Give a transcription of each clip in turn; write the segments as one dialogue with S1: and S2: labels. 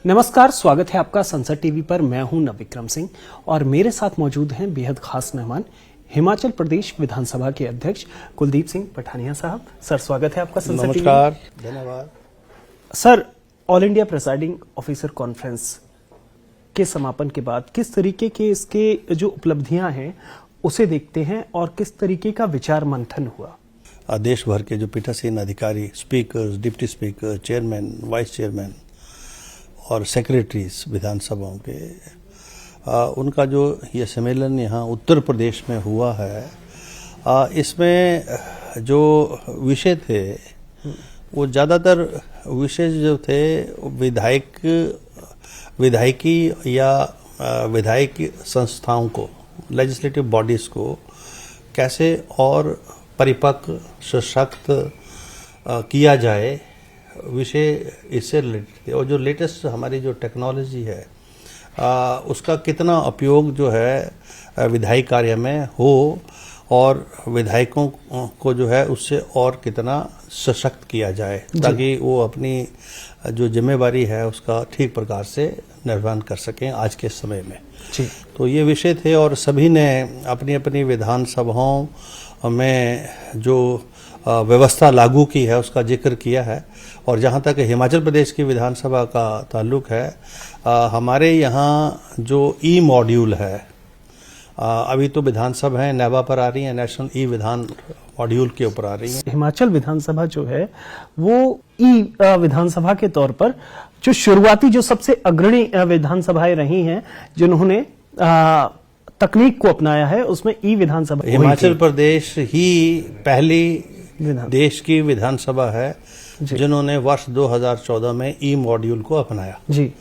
S1: नमस्कार, स्वागत है आपका संसद टीवी पर। मैं हूं नवविक्रम सिंह और मेरे साथ मौजूद हैं बेहद खास मेहमान हिमाचल प्रदेश विधानसभा के अध्यक्ष कुलदीप सिंह पठानिया साहब। सर, स्वागत है आपका संसद टीवी।
S2: नमस्कार, धन्यवाद।
S1: Sir, all India presiding officer conference के समापन के बाद किस तरीके के इसके जो उपलब्धियां हैं उसे देखते हैं और किस तरीके का विचार मंथन हुआ?
S2: देश भर के जो पीठासीन अधिकारी, speaker, deputy speaker, chairman, vice chairman और सेक्रेटरीज विधानसभाओं के उनका जो ये सम्मेलन यहाँ उत्तर प्रदेश में हुआ है, इसमें जो विषय थे वो ज़्यादातर विषय जो थे विधायकी या विधायकी संस्थाओं को, लेजिस्लेटिव बॉडीज़ को कैसे और परिपक्व, सशक्त किया जाए, विषय इससे रिलेटेड थे। और जो लेटेस्ट हमारी जो टेक्नोलॉजी है उसका कितना उपयोग जो है विधायी कार्य में हो और विधायकों को जो है उससे और कितना सशक्त किया जाए ताकि वो अपनी जो जिम्मेवारी है उसका ठीक प्रकार से निर्वहन कर सकें आज के समय में।
S1: जी।
S2: तो ये विषय थे और सभी ने अपनी अपनी विधानसभाओं में जो व्यवस्था लागू की है उसका जिक्र किया है। और जहाँ तक हिमाचल प्रदेश की विधानसभा का ताल्लुक है, हमारे यहाँ जो ई मॉड्यूल है, अभी तो विधानसभा है नेवा पर आ रही है, नेशनल ई विधान मॉड्यूल के ऊपर आ रही है।
S1: हिमाचल विधानसभा जो है वो ई विधानसभा के तौर पर जो शुरुआती जो सबसे अग्रणी विधानसभाएं रही हैं जिन्होंने तकनीक को अपनाया है, उसमें ई विधानसभा
S2: हिमाचल प्रदेश ही पहली देश की विधानसभा है जिन्होंने वर्ष 2014 में ई मॉड्यूल को अपनाया।
S1: जी।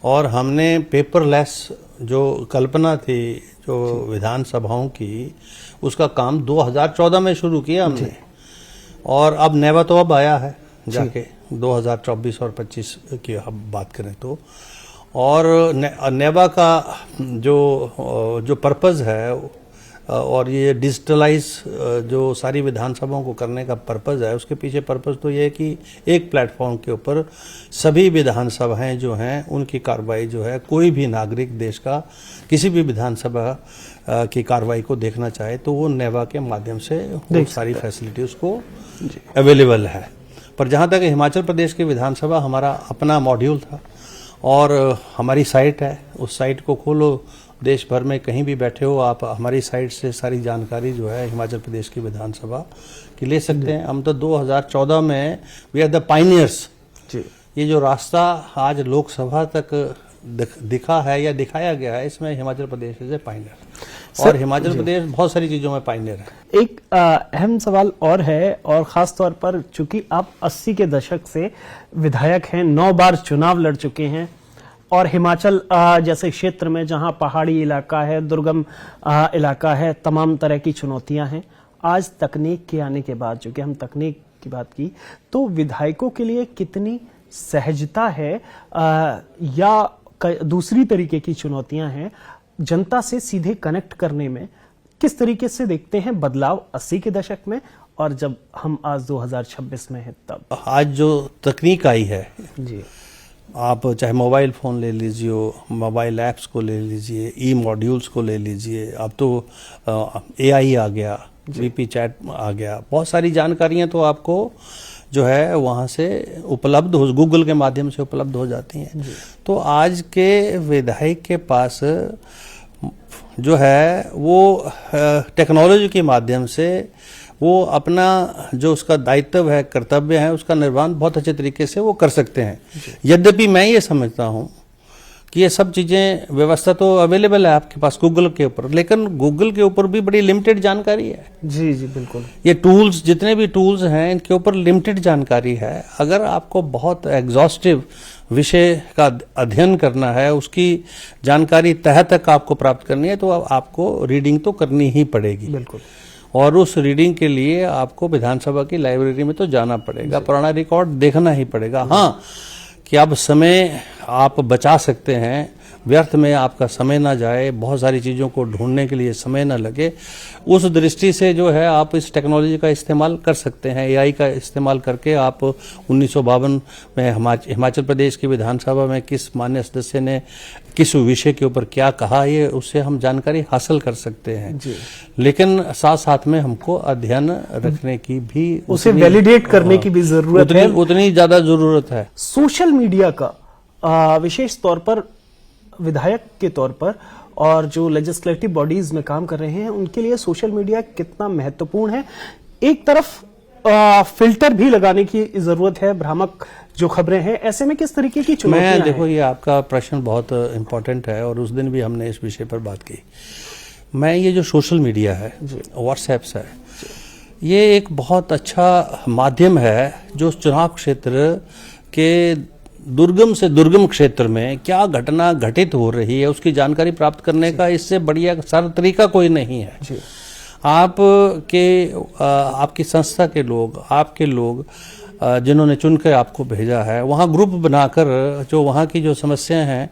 S1: और
S2: हमने पेपरलेस जो कल्पना थी जो विधानसभाओं की, उसका काम 2014 में शुरू किया हमने। और अब नेवा तो अब आया है जाके 2024 और 25 की हम बात करें तो। और नेवा का जो पर्पज़ है और ये डिजिटलाइज जो सारी विधानसभाओं को करने का पर्पज़ है, उसके पीछे पर्पज़ तो ये है कि एक प्लेटफॉर्म के ऊपर सभी विधानसभाएं जो हैं उनकी कार्रवाई जो है, कोई भी नागरिक देश का किसी भी विधानसभा की कार्रवाई को देखना चाहे तो वो नेवा के माध्यम से वो सारी फैसिलिटी उसको अवेलेबल है। पर जहाँ तक हिमाचल प्रदेश की विधानसभा, हमारा अपना मॉड्यूल था और हमारी साइट है, उस साइट को खोलो, देश भर में कहीं भी बैठे हो आप हमारी साइट से सारी जानकारी जो है हिमाचल प्रदेश की विधानसभा की ले सकते हैं। हम तो 2014 में वी आर द पायनियर्स। ये जो रास्ता आज लोकसभा तक दिखा है या दिखाया गया है, इसमें Himachal Pradesh is a Pioneer. और हिमाचल प्रदेश बहुत सारी चीजों में पायनियर है।
S1: एक अहम सवाल और है, और खास तौर पर चूंकि आप 80 के दशक से विधायक हैं, 9 बार चुनाव लड़ चुके हैं और हिमाचल जैसे क्षेत्र में जहां पहाड़ी इलाका है, दुर्गम इलाका है, तमाम तरह की चुनौतियां हैं। आज तकनीक के आने के बाद, जो कि हम तकनीक की बात की, तो विधायकों के लिए कितनी सहजता है या दूसरी तरीके की चुनौतियां हैं जनता से सीधे कनेक्ट करने में? किस तरीके से देखते हैं बदलाव 80 के दशक में और जब हम आज 2026 में हैं तब?
S2: आज जो तकनीक आई है
S1: जी,
S2: आप चाहे मोबाइल फ़ोन ले लीजिए, मोबाइल ऐप्स को ले लीजिए, ई मॉड्यूल्स को ले लीजिए, अब तो एआई आ गया, वीपी चैट आ गया, बहुत सारी जानकारियां तो आपको जो है वहाँ से उपलब्ध हो, गूगल के माध्यम से उपलब्ध हो जाती हैं। तो आज के विधायक के पास जो है वो टेक्नोलॉजी के माध्यम से वो अपना जो उसका दायित्व है, कर्तव्य है, उसका निर्वहन बहुत अच्छे तरीके से वो कर सकते हैं। यद्यपि मैं ये समझता हूँ कि ये सब चीज़ें, व्यवस्था तो अवेलेबल है आपके पास गूगल के ऊपर, लेकिन गूगल के ऊपर भी बड़ी लिमिटेड जानकारी है।
S1: जी जी बिल्कुल।
S2: ये टूल्स, जितने भी टूल्स हैं, इनके ऊपर लिमिटेड जानकारी है। अगर आपको बहुत एग्जॉस्टिव विषय का अध्ययन करना है, उसकी जानकारी तह तक आपको प्राप्त करनी है, तो आपको रीडिंग तो करनी ही पड़ेगी।
S1: बिल्कुल।
S2: और उस रीडिंग के लिए आपको विधानसभा की लाइब्रेरी में तो जाना पड़ेगा, पुराना रिकॉर्ड देखना ही पड़ेगा। हाँ, कि अब समय आप बचा सकते हैं व्यर्थ में आपका समय ना जाए, बहुत सारी चीज़ों को ढूंढने के लिए समय ना लगे, उस दृष्टि से जो है आप इस टेक्नोलॉजी का इस्तेमाल कर सकते हैं। एआई का इस्तेमाल करके आप 1952 में हिमाचल प्रदेश की विधानसभा में किस माननीय सदस्य ने किस विषय के ऊपर क्या कहा, ये उससे हम जानकारी हासिल कर सकते हैं
S1: जी।
S2: लेकिन साथ साथ में हमको अध्ययन रखने की भी,
S1: उसे वैलिडेट करने की भी जरूरत है,
S2: उतनी ज्यादा जरूरत है।
S1: सोशल मीडिया का विशेष तौर पर विधायक के तौर पर और जो लेजिस्लेटिव बॉडीज में काम कर रहे हैं उनके लिए सोशल मीडिया कितना महत्वपूर्ण है? एक तरफ फिल्टर भी लगाने की जरूरत है, भ्रामक जो खबरें हैं, ऐसे में किस तरीके की चुनौतियां हैं?
S2: देखो, ये आपका प्रश्न बहुत इंपॉर्टेंट है और उस दिन भी हमने इस विषय पर बात की। मैं ये जो सोशल मीडिया है, व्हाट्सएप्स है, ये एक बहुत अच्छा माध्यम है जो चुनाव क्षेत्र के दुर्गम से दुर्गम क्षेत्र में क्या घटना घटित हो रही है उसकी जानकारी प्राप्त करने का इससे बढ़िया सारा तरीका कोई नहीं है। आपकी संस्था के लोग, आपके लोग जिन्होंने चुनकर आपको भेजा है, वहाँ ग्रुप बनाकर जो वहाँ की जो समस्याएं हैं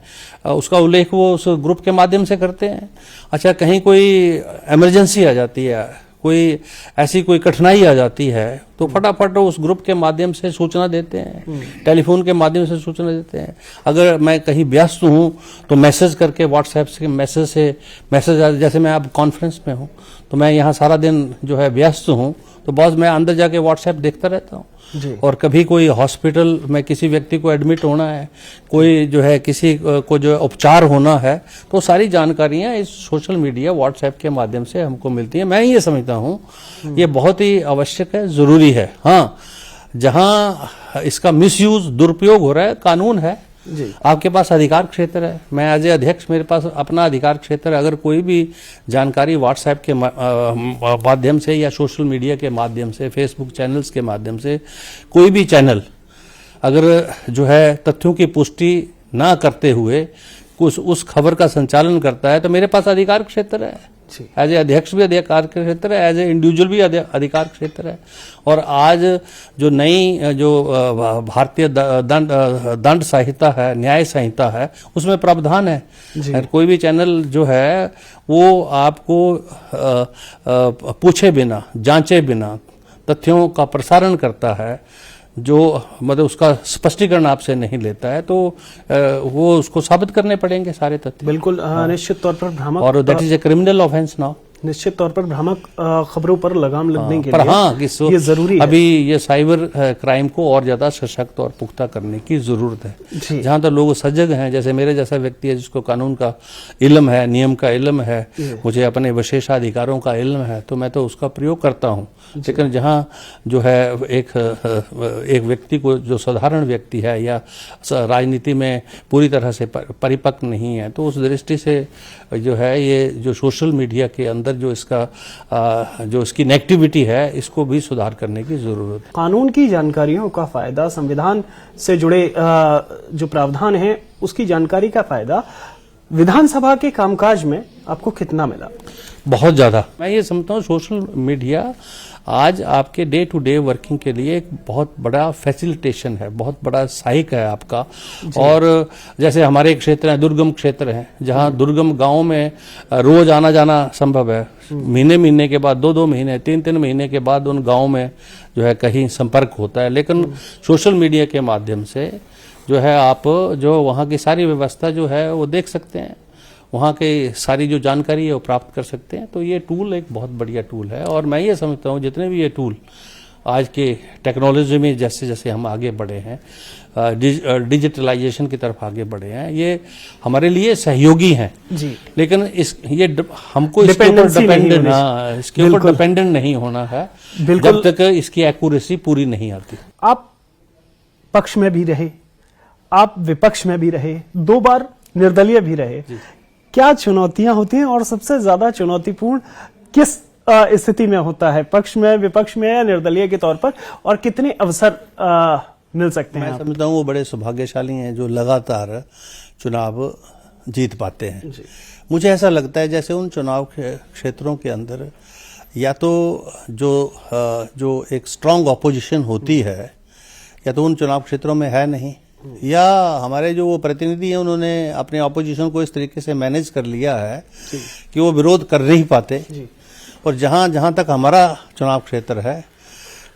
S2: उसका उल्लेख वो उस ग्रुप के माध्यम से करते हैं। अच्छा, कहीं कोई इमरजेंसी आ जाती है, कोई ऐसी कोई कठिनाई आ जाती है तो फटाफट उस ग्रुप के माध्यम से सूचना देते हैं, टेलीफोन के माध्यम से सूचना देते हैं। अगर मैं कहीं व्यस्त हूं तो मैसेज करके व्हाट्सएप से मैसेज जैसे मैं अब कॉन्फ्रेंस में हूं तो मैं यहाँ सारा दिन जो है व्यस्त हूं तो बस मैं अंदर जाके व्हाट्सएप देखता रहता हूँ। और कभी कोई हॉस्पिटल में किसी व्यक्ति को एडमिट होना है, कोई जो है किसी को जो उपचार होना है, तो सारी जानकारियां इस सोशल मीडिया व्हाट्सएप के माध्यम से हमको मिलती हैं। मैं ये समझता हूँ ये बहुत ही आवश्यक है, जरूरी है। हाँ, जहां इसका मिसयूज, दुरुपयोग हो रहा है, कानून है जी। आपके पास अधिकार क्षेत्र है, मैं एज ए अध्यक्ष मेरे पास अपना अधिकार क्षेत्र है। अगर कोई भी जानकारी व्हाट्सएप के माध्यम से या सोशल मीडिया के माध्यम से, फेसबुक चैनल्स के माध्यम से, कोई भी चैनल अगर जो है तथ्यों की पुष्टि ना करते हुए कुछ उस खबर का संचालन करता है तो मेरे पास अधिकार क्षेत्र है। एज ए अध्यक्ष भी अधिकार क्षेत्र है, एज ए इंडिविजुअल भी अधिकार क्षेत्र है। और आज जो नई जो भारतीय दंड संहिता है, न्याय संहिता है, उसमें प्रावधान है कोई भी चैनल जो है वो आपको पूछे बिना, जांचे बिना तथ्यों का प्रसारण करता है, जो मतलब उसका स्पष्टीकरण आपसे नहीं लेता है तो वो उसको साबित करने पड़ेंगे सारे तथ्य।
S1: बिल्कुल, निश्चित तौर पर भ्रामक,
S2: और that is a criminal offence now.
S1: निश्चित तौर पर भ्रामक खबरों पर लगाम लगने के
S2: पर
S1: लिए
S2: हाँ,
S1: ये जरूरी है।
S2: अभी ये साइबर क्राइम को और ज्यादा सशक्त और पुख्ता करने की जरूरत है। जहां तक लोग सजग हैं, जैसे मेरे जैसा व्यक्ति है जिसको कानून का इल्म है, नियम का इल्म है, मुझे अपने विशेषाधिकारों का इल्म है, तो मैं तो उसका प्रयोग करता हूँ। लेकिन जहाँ जो है एक व्यक्ति को, जो साधारण व्यक्ति है या राजनीति में पूरी तरह से परिपक्व नहीं है, तो उस दृष्टि से जो है ये जो सोशल मीडिया के अंदर जो इसकी नेगेटिविटी है, इसको भी सुधार करने की जरूरत है।
S1: कानून की जानकारियों का फायदा, संविधान से जुड़े जो प्रावधान है उसकी जानकारी का फायदा विधानसभा के कामकाज में आपको कितना मिला?
S2: बहुत ज्यादा। मैं ये समझता हूँ सोशल मीडिया आज आपके डे टू डे वर्किंग के लिए एक बहुत बड़ा फैसिलिटेशन है, बहुत बड़ा सहायक है आपका। और जैसे हमारे क्षेत्र है, दुर्गम क्षेत्र है, जहाँ दुर्गम गांव में रोज आना जाना संभव है, महीने के बाद, 2 महीने, 3 महीने के बाद उन गांव में जो है कहीं संपर्क होता है। लेकिन सोशल मीडिया के माध्यम से जो है आप जो वहाँ की सारी व्यवस्था जो है वो देख सकते हैं, वहाँ के सारी जो जानकारी है वो प्राप्त कर सकते हैं। तो ये टूल एक बहुत बढ़िया टूल है। और मैं ये समझता हूँ जितने भी ये टूल आज के टेक्नोलॉजी में जैसे जैसे हम आगे बढ़े हैं, डिजिटलाइजेशन की तरफ आगे बढ़े हैं, ये हमारे लिए सहयोगी हैं जी। लेकिन हमको इसके ऊपर डिपेंडेंट नहीं होना है जब तक इसकी एक्यूरेसी पूरी नहीं आती।
S1: आप पक्ष में भी रहे, आप विपक्ष में भी रहे, 2 बार निर्दलीय भी रहे, क्या चुनौतियां होती हैं और सबसे ज्यादा चुनौतीपूर्ण किस स्थिति में होता है, पक्ष में, विपक्ष में या निर्दलीय के तौर पर, और कितने अवसर मिल सकते हैं?
S2: मैं समझता हूँ वो बड़े सौभाग्यशाली हैं जो लगातार चुनाव जीत पाते हैं। मुझे ऐसा लगता है जैसे उन चुनाव क्षेत्रों के अंदर या तो जो एक स्ट्रांग ऑपोजिशन होती है, या तो उन चुनाव क्षेत्रों में है नहीं, या हमारे जो वो प्रतिनिधि हैं उन्होंने अपने ऑपोजिशन को इस तरीके से मैनेज कर लिया है कि वो विरोध कर नहीं पाते। और जहाँ जहाँ तक हमारा चुनाव क्षेत्र है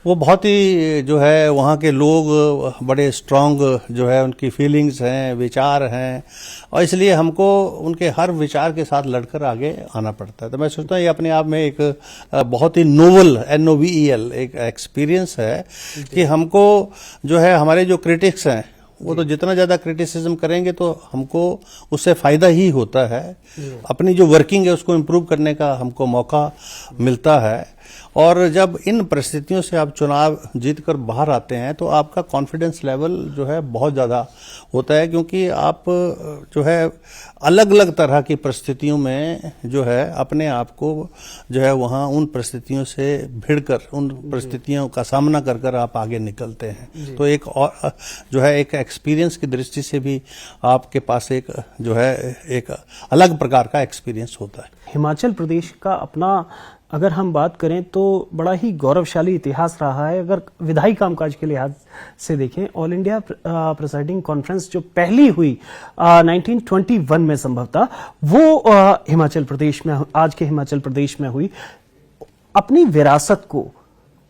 S2: वो बहुत ही जो है वहाँ के लोग बड़े स्ट्रांग जो है उनकी फीलिंग्स हैं, विचार हैं, और इसलिए हमको उनके हर विचार के साथ लड़कर आगे आना पड़ता है। तो मैं सोचता हूँ ये अपने आप में एक बहुत ही नोवेल NOVEL एक एक्सपीरियंस है कि हमको जो है हमारे जो क्रिटिक्स हैं वो तो जितना ज्यादा क्रिटिसिज्म करेंगे तो हमको उससे फायदा ही होता है। अपनी जो वर्किंग है उसको इम्प्रूव करने का हमको मौका मिलता है। और जब इन परिस्थितियों से आप चुनाव जीतकर बाहर आते हैं तो आपका कॉन्फिडेंस लेवल जो है बहुत ज़्यादा होता है, क्योंकि आप जो है अलग अलग तरह की परिस्थितियों में जो है अपने आप को जो है वहाँ उन परिस्थितियों से भिड़कर उन परिस्थितियों का सामना कर कर आप आगे निकलते हैं। तो एक और जो है एक एक्सपीरियंस की दृष्टि से भी आपके पास एक जो है एक अलग प्रकार का एक्सपीरियंस होता है।
S1: हिमाचल प्रदेश का अपना अगर हम बात करें तो बड़ा ही गौरवशाली इतिहास रहा है। अगर विधायी कामकाज के लिहाज से देखें, ऑल इंडिया प्रिसाइडिंग कॉन्फ्रेंस जो पहली हुई 1921 में संभवतः, वो हिमाचल प्रदेश में, आज के हिमाचल प्रदेश में हुई। अपनी विरासत को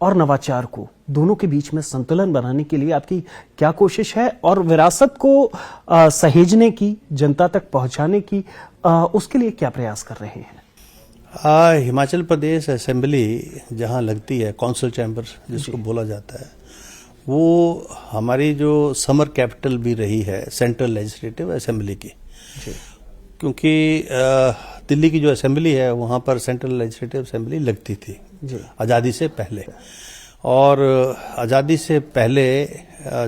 S1: और नवाचार को दोनों के बीच में संतुलन बनाने के लिए आपकी क्या कोशिश है, और विरासत को सहेजने की, जनता तक पहुंचाने की, उसके लिए क्या प्रयास कर रहे हैं?
S2: हिमाचल प्रदेश असेंबली जहाँ लगती है, काउंसिल चैम्बर जिसको बोला जाता है, वो हमारी जो समर कैपिटल भी रही है सेंट्रल लेजिस्लेटिव असेंबली की। क्योंकि दिल्ली की जो असेंबली है वहाँ पर सेंट्रल लेजिस्लेटिव असेंबली लगती थी आज़ादी से पहले। और आज़ादी से पहले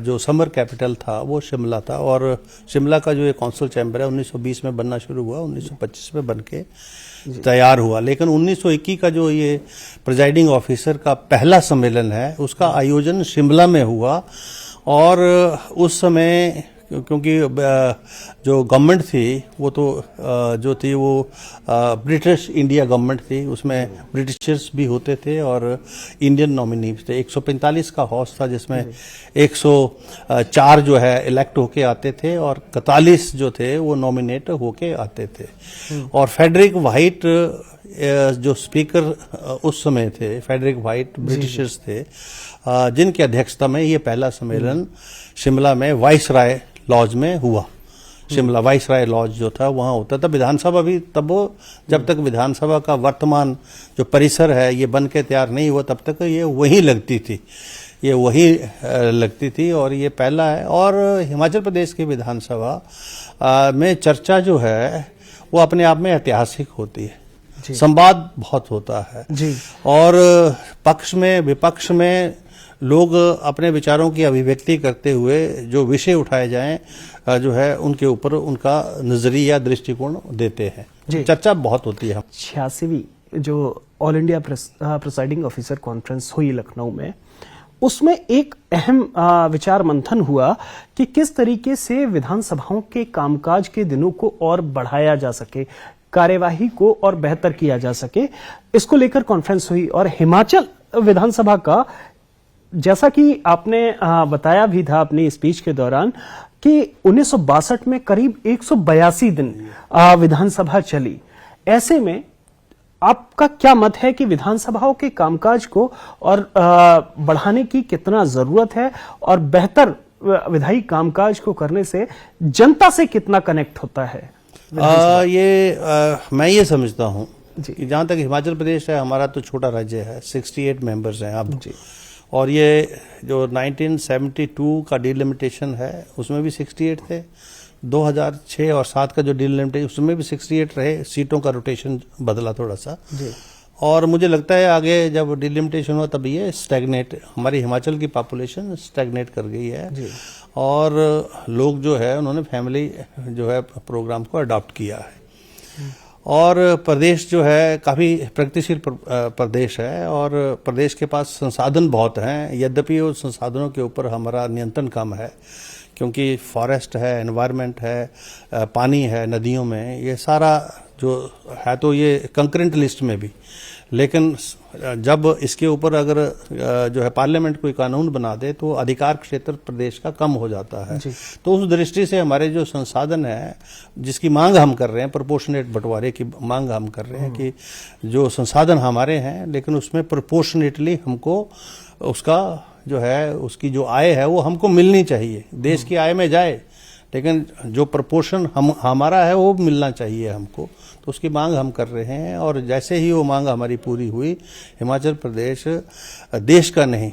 S2: जो समर कैपिटल था वो शिमला था, और शिमला का जो ये काउंसिल चैम्बर है 1920 में बनना शुरू हुआ, 1925 में बन के तैयार हुआ। लेकिन 1921 का जो ये प्रिजाइडिंग ऑफिसर का पहला सम्मेलन है उसका आयोजन शिमला में हुआ। और उस समय क्योंकि जो गवर्नमेंट थी वो तो जो थी वो ब्रिटिश इंडिया गवर्नमेंट थी, उसमें ब्रिटिशर्स भी होते थे और इंडियन नॉमिनी थे। 145 का हाउस था जिसमें 104 जो है इलेक्ट होके आते थे और 41 जो थे वो नॉमिनेट होके आते थे। और फेडरिक वाइट जो स्पीकर उस समय थे, फेडरिक वाइट ब्रिटिशर्स थे, जिनकी अध्यक्षता में ये पहला सम्मेलन शिमला में वाइसराय लॉज में हुआ। शिमला वाइसराय लॉज जो था वहाँ होता था। विधानसभा भी तब, जब तक विधानसभा का वर्तमान जो परिसर है ये बन के तैयार नहीं हुआ तब तक ये वहीं लगती थी, ये वहीं लगती थी। और ये पहला है। और हिमाचल प्रदेश की विधानसभा में चर्चा जो है वो अपने आप में ऐतिहासिक होती है, संवाद बहुत होता है जी। और पक्ष में विपक्ष में लोग अपने विचारों की अभिव्यक्ति करते हुए जो विषय उठाए जाएं जो है उनके ऊपर उनका नजरिया दृष्टिकोण देते हैं। चर्चा बहुत होती है।
S1: 86वीं जो all India presiding officer conference हुई लखनऊ में, उसमें एक अहम विचार मंथन हुआ कि किस तरीके से विधानसभाओं के कामकाज के दिनों को और बढ़ाया जा सके, कार्यवाही को और बेहतर किया जा सके। इसको लेकर कॉन्फ्रेंस हुई। और हिमाचल विधानसभा का, जैसा कि आपने बताया भी था अपनी स्पीच के दौरान, कि 1962 में करीब 182 दिन विधानसभा चली। ऐसे में आपका क्या मत है कि विधानसभाओं के कामकाज को और बढ़ाने की कितना जरूरत है, और बेहतर विधायी कामकाज को करने से जनता से कितना कनेक्ट होता है?
S2: मैं ये समझता हूँ कि जहाँ तक हिमाचल प्रदेश है, हमारा तो छोटा राज्य है, 68 मेंबर्स हैं अब। और ये जो 1972 का डिलिमिटेशन है उसमें भी 68 थे, 2006 और 7 का जो डिलिमिटेशन उसमें भी 68 रहे, सीटों का रोटेशन बदला थोड़ा सा जी। और मुझे लगता है आगे जब डिलिमिटेशन हुआ तब ये स्टैग्नेट, हमारी हिमाचल की पॉपुलेशन स्टैग्नेट कर गई है जी। और लोग जो है उन्होंने फैमिली जो है प्रोग्राम को अडॉप्ट किया है। और प्रदेश जो है काफ़ी प्रगतिशील प्रदेश है और प्रदेश के पास संसाधन बहुत हैं, यद्यपि उस संसाधनों के ऊपर हमारा नियंत्रण कम है, क्योंकि फॉरेस्ट है, एनवायरनमेंट है, पानी है नदियों में, ये सारा जो है तो ये कंकरेंट लिस्ट में भी। लेकिन जब इसके ऊपर अगर जो है पार्लियामेंट कोई कानून बना दे तो अधिकार क्षेत्र प्रदेश का कम हो जाता है। तो उस दृष्टि से हमारे जो संसाधन है जिसकी मांग हम कर रहे हैं, प्रोपोर्शनेट बंटवारे की मांग हम कर रहे हैं कि जो संसाधन हमारे हैं लेकिन उसमें प्रोपोर्शनेटली हमको उसका जो है उसकी जो आय है वो हमको मिलनी चाहिए। देश की आय में जाए लेकिन जो प्रपोर्शन हमारा है वो मिलना चाहिए हमको, तो उसकी मांग हम कर रहे हैं। और जैसे ही वो मांग हमारी पूरी हुई, हिमाचल प्रदेश देश का नहीं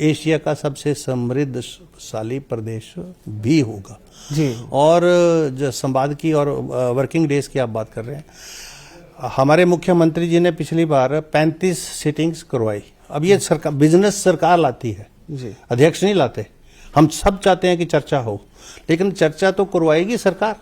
S2: एशिया का सबसे समृद्धशाली प्रदेश भी होगा
S1: जी।
S2: और जो संपादकीय और वर्किंग डेज की आप बात कर रहे हैं, हमारे मुख्यमंत्री जी ने पिछली बार 35 सिटिंग्स करवाई। अब ये सरकार बिजनेस सरकार लाती है
S1: जी,
S2: अध्यक्ष नहीं लाते। हम सब चाहते हैं कि चर्चा हो, लेकिन चर्चा तो करवाएगी सरकार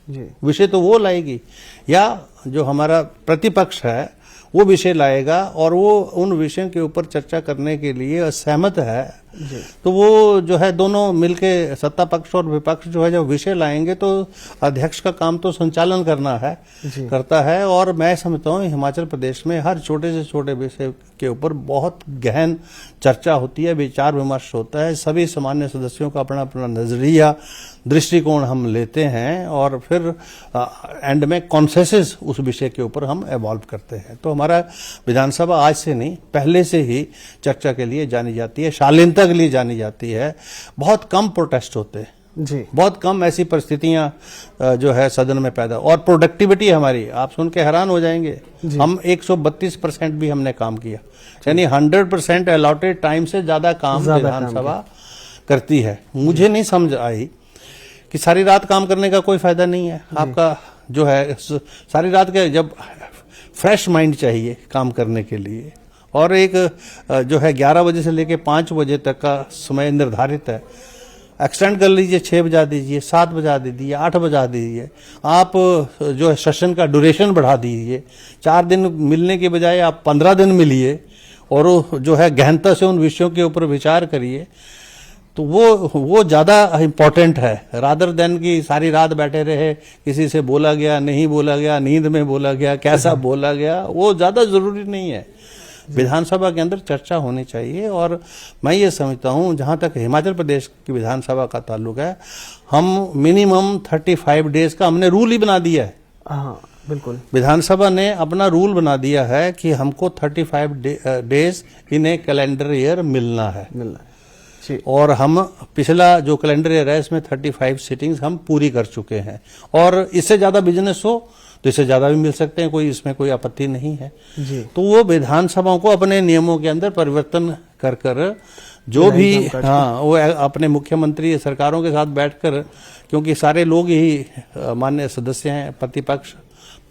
S1: जी।
S2: विषय तो वो लाएगी, या जो हमारा प्रतिपक्ष है वो विषय लाएगा और वो उन विषयों के ऊपर चर्चा करने के लिए असहमत है
S1: जी।
S2: तो वो जो है दोनों मिलके सत्ता पक्ष और विपक्ष जो है जब विषय लाएंगे तो अध्यक्ष का काम तो संचालन करना है करता है। और मैं समझता हूँ हिमाचल प्रदेश में हर छोटे से छोटे विषय के ऊपर बहुत गहन चर्चा होती है, विचार विमर्श होता है। सभी सामान्य सदस्यों का अपना अपना नजरिया दृष्टिकोण हम लेते हैं और फिर एंड में कॉन्सेंसस उस विषय के ऊपर हम एवॉल्व करते हैं। तो हमारा विधानसभा आज से नहीं पहले से ही चर्चा के लिए जानी जाती है, शालीनता के लिए जानी जाती है। बहुत कम प्रोटेस्ट होते हैं
S1: जी,
S2: बहुत कम ऐसी परिस्थितियां जो है सदन में पैदा। और प्रोडक्टिविटी हमारी आप सुन के हैरान हो जाएंगे, हम 132% भी हमने काम किया, यानी 100% अलॉटेड टाइम से ज्यादा काम विधानसभा करती है। मुझे नहीं समझ आई कि सारी रात काम करने का कोई फायदा नहीं है। आपका जो है सारी रात के जब फ्रेश माइंड चाहिए काम करने के लिए, और एक जो है 11 बजे से लेकर 5 बजे तक का समय निर्धारित है, एक्सटेंड कर लीजिए, 6 बजा दीजिए, 7 बजा दीजिए, 8 बजा दीजिए। आप जो है सेशन का ड्यूरेशन बढ़ा दीजिए, 4 दिन मिलने के बजाय आप 15 दिन मिलिए और जो है गहनता से उन विषयों के ऊपर विचार करिए। तो वो ज्यादा इम्पोर्टेंट है रादर देन कि सारी रात बैठे रहे, किसी से बोला गया नहीं बोला गया, नींद में बोला गया, कैसा बोला गया, वो ज्यादा जरूरी नहीं है। विधानसभा के अंदर चर्चा होनी चाहिए। और मैं ये समझता हूं जहां तक हिमाचल प्रदेश की विधानसभा का ताल्लुक है, हम मिनिमम 35 डेज का हमने रूल ही बना दिया है।
S1: हाँ बिल्कुल,
S2: विधानसभा ने अपना रूल बना दिया है कि हमको 35 days in A calendar year मिलना है
S1: जी।
S2: और हम पिछला जो कैलेंडर ईयर है इसमें 35 सिटिंग्स हम पूरी कर चुके हैं। और इससे ज्यादा बिजनेस हो तो इससे ज्यादा भी मिल सकते हैं, कोई इसमें कोई आपत्ति नहीं है
S1: जी।
S2: तो वो विधानसभाओं को अपने नियमों के अंदर परिवर्तन कर कर जो भी वो अपने मुख्यमंत्री सरकारों के साथ बैठकर, क्योंकि सारे लोग ही माननीय सदस्य हैं, प्रतिपक्ष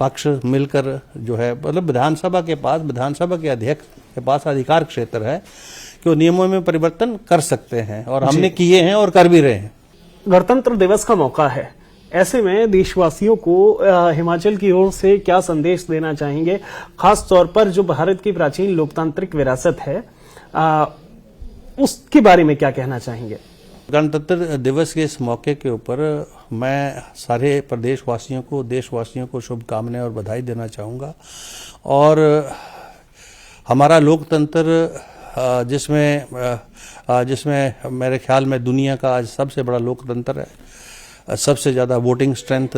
S2: पक्ष मिलकर जो है मतलब विधानसभा के पास, विधानसभा के अध्यक्ष के पास अधिकार क्षेत्र है कि वो नियमों में परिवर्तन कर सकते हैं और हमने किए हैं और कर भी रहे हैं।
S1: गणतंत्र दिवस का मौका है, ऐसे में देशवासियों को हिमाचल की ओर से क्या संदेश देना चाहेंगे, खास तौर पर जो भारत की प्राचीन लोकतांत्रिक विरासत है उसके बारे में क्या कहना चाहेंगे?
S2: गणतंत्र दिवस के इस मौके के ऊपर मैं सारे प्रदेशवासियों को, देशवासियों को शुभकामनाएं और बधाई देना चाहूँगा। और हमारा लोकतंत्र जिसमें मेरे ख्याल में दुनिया का आज सबसे बड़ा लोकतंत्र है, सबसे ज़्यादा वोटिंग स्ट्रेंथ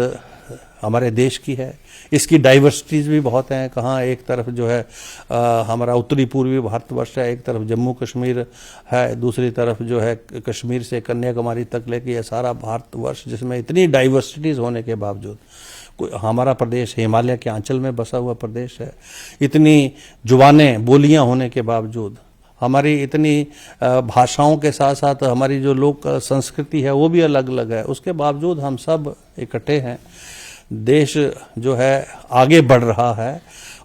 S2: हमारे देश की है। इसकी डाइवर्सिटीज़ भी बहुत हैं, कहाँ एक तरफ जो है हमारा उत्तरी पूर्वी भारतवर्ष है, एक तरफ जम्मू कश्मीर है, दूसरी तरफ जो है कश्मीर से कन्याकुमारी तक लेके ये सारा भारतवर्ष, जिसमें इतनी डाइवर्सिटीज़ होने के बावजूद हमारा प्रदेश हिमालय के आंचल में बसा हुआ प्रदेश है। इतनी जुबानें बोलियां होने के बावजूद, हमारी इतनी भाषाओं के साथ साथ हमारी जो लोक संस्कृति है वो भी अलग अलग है, उसके बावजूद हम सब इकट्ठे हैं। देश जो है आगे बढ़ रहा है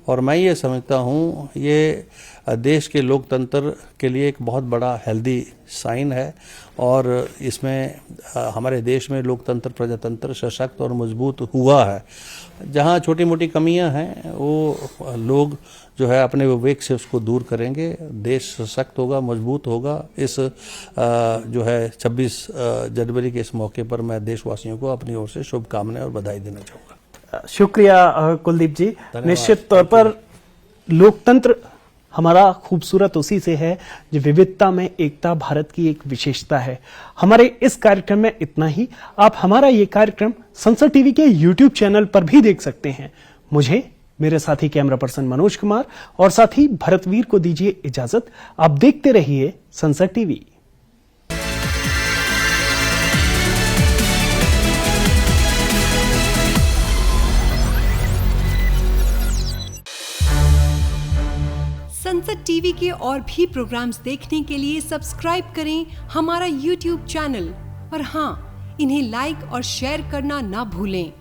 S2: और मैं ये समझता हूँ ये देश के लोकतंत्र के लिए एक बहुत बड़ा हेल्दी साइन है। और इसमें हमारे देश में लोकतंत्र प्रजातंत्र सशक्त और मजबूत हुआ है। जहाँ छोटी मोटी कमियां हैं वो लोग जो है अपने विवेक से उसको दूर करेंगे, देश सशक्त होगा, मजबूत होगा। इस जो है 26 जनवरी के इस मौके पर मैं देशवासियों को अपनी ओर से शुभकामनाएं और बधाई देना चाहूँगा।
S1: शुक्रिया कुलदीप जी। निश्चित तौर पर लोकतंत्र हमारा खूबसूरत उसी से है जो विविधता में एकता भारत की एक विशेषता है। हमारे इस कार्यक्रम में इतना ही। आप हमारा ये कार्यक्रम संसद टीवी के YouTube चैनल पर भी देख सकते हैं। मुझे, मेरे साथी कैमरा पर्सन मनोज कुमार और साथी भरतवीर को दीजिए इजाजत। आप देखते रहिए संसद टीवी।
S3: संसद टीवी के और भी प्रोग्राम्स देखने के लिए सब्सक्राइब करें हमारा YouTube चैनल और हाँ, इन्हें लाइक और शेयर करना ना भूलें।